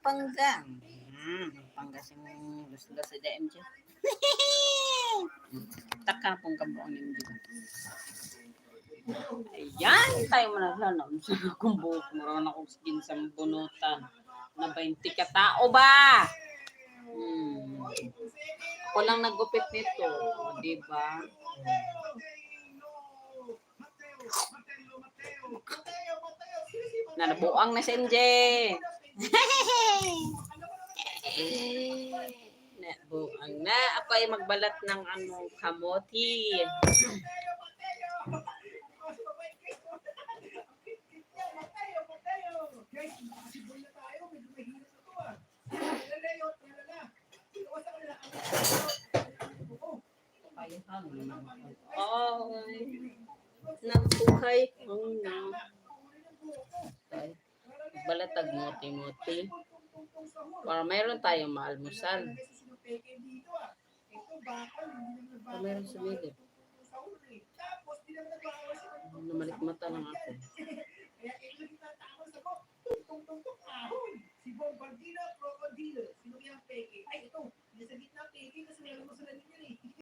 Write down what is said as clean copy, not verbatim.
Panggang. Panggas yung gusto sa DMJ. Taka pong kabuang ng dito. Ayan, tayo managlanom sa akong buhok. Meron akong skin sa bunutan. Na 20 katao ba? Ako lang nagupit nito. Diba? Nanabuang na si NJ. Nabuang na. Ako ay magbalat ng kamote. Nabuhay ko na. Balatag muti-muti. Para mayroon tayong maalmusal. Mayroon sa milip. Namalikmata lang ako.